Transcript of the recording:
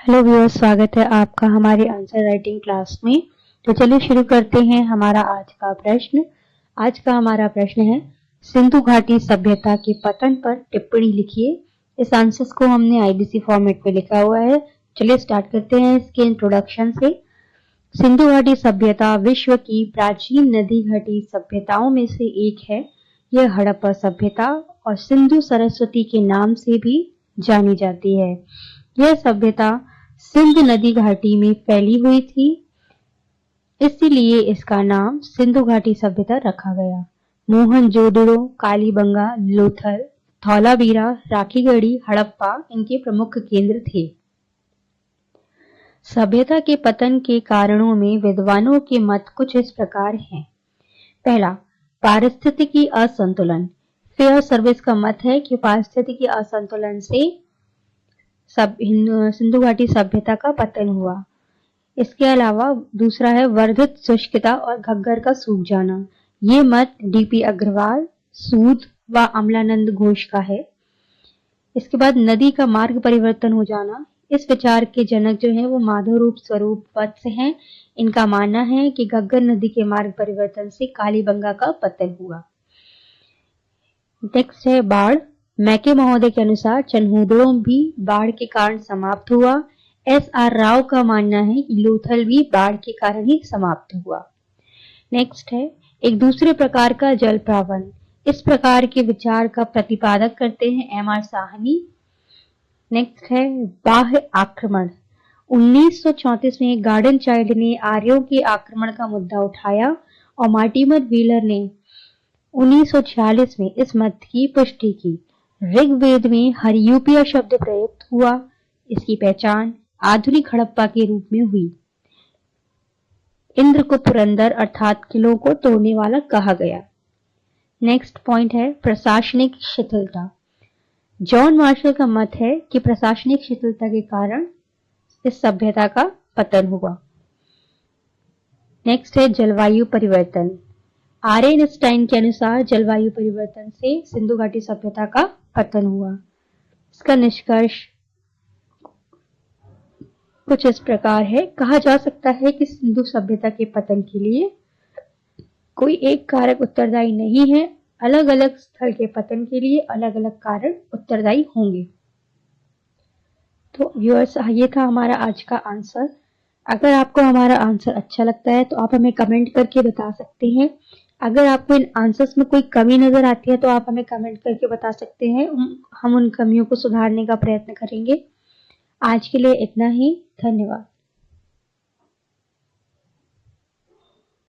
Hello viewers, स्वागत है आपका हमारे आंसर राइटिंग क्लास में। तो चलिए शुरू करते हैं हमारा आज का प्रश्न। आज का हमारा प्रश्न है, सिंधु घाटी सभ्यता के पतन पर टिप्पणी लिखिए। इस आंसर्स को हमने आईबीसी फॉर्मेट में लिखा हुआ है। चलिए स्टार्ट करते हैं इसके इंट्रोडक्शन से। सिंधु घाटी सभ्यता विश्व की प्राचीन नदी घाटी सभ्यताओं में से एक है। यह हड़प्पा सभ्यता और सिंधु सरस्वती के नाम से भी जानी जाती है। यह सभ्यता सिंध नदी घाटी में फैली हुई थी, इसीलिए इसका नाम सिंधु घाटी सभ्यता रखा गया। मोहनजोदड़ो, कालीबंगा, लोथल, धौलावीरा, राखीगढ़ी, हड़प्पा इनके प्रमुख केंद्र थे। सभ्यता के पतन के कारणों में विद्वानों के मत कुछ इस प्रकार हैं। पहला, पारिस्थितिकी असंतुलन। फेयर सर्विस का मत है कि पारिस्थितिकी असंतुलन से सिंधु घाटी सभ्यता का पतन हुआ। इसके अलावा दूसरा है वर्धित शुष्कता और घग्गर का सूख जाना। ये मत डीपी अग्रवाल, सूद व अमलानंद घोष का है। इसके बाद नदी का मार्ग परिवर्तन हो जाना। इस विचार के जनक जो है वो माधवरूप स्वरूप वत्स हैं। इनका मानना है कि घग्गर नदी के मार्ग परिवर्तन से कालीबंगा का पतन हुआ। नेक्स्ट है बाढ़। मैके महोदय के अनुसार चन्होदड़ो भी बाढ़ के कारण समाप्त हुआ। एस.आर. राव का मानना है कि लोथल भी बाढ़ के कारण ही समाप्त हुआ। नेक्स्ट है एक दूसरे प्रकार का जल प्रावन। इस प्रकार के विचार का प्रतिपादक करते हैं एम.आर. साहनी। नेक्स्ट है बाह्य आक्रमण। 1934 में गार्डन चाइल्ड ने आर्यों के आक्रमण का मुद्दा उठाया और मार्टिमर व्हीलर ने 1946 में इस मत की पुष्टि की। ऋग्वेद में हरियूपिया शब्द प्रयुक्त हुआ। इसकी पहचान आधुनिक हड़प्पा के रूप में हुई। इंद्र को पुरंदर अर्थात किलों को तोड़ने वाला कहा गया। नेक्स्ट पॉइंट है प्रशासनिक शिथिलता। जॉन मार्शल का मत है कि प्रशासनिक शिथिलता के कारण इस सभ्यता का पतन हुआ। नेक्स्ट है जलवायु परिवर्तन। आर्नस्टाइन के अनुसार जलवायु परिवर्तन से सिंधु घाटी सभ्यता का पतन हुआ। इसका निष्कर्ष कुछ इस प्रकार है। कहा जा सकता है कि सिंधु सभ्यता के पतन के लिए कोई एक कारक उत्तरदायी नहीं है। अलग अलग स्थल के पतन के लिए अलग अलग कारण उत्तरदायी होंगे। तो व्यूअर्स, ये था हमारा आज का आंसर। अगर आपको हमारा आंसर अच्छा लगता है तो आप हमें कमेंट करके बता सकते हैं। अगर आपको इन आंसर्स में कोई कमी नजर आती है तो आप हमें कमेंट करके बता सकते हैं। हम उन कमियों को सुधारने का प्रयत्न करेंगे। आज के लिए इतना ही। धन्यवाद।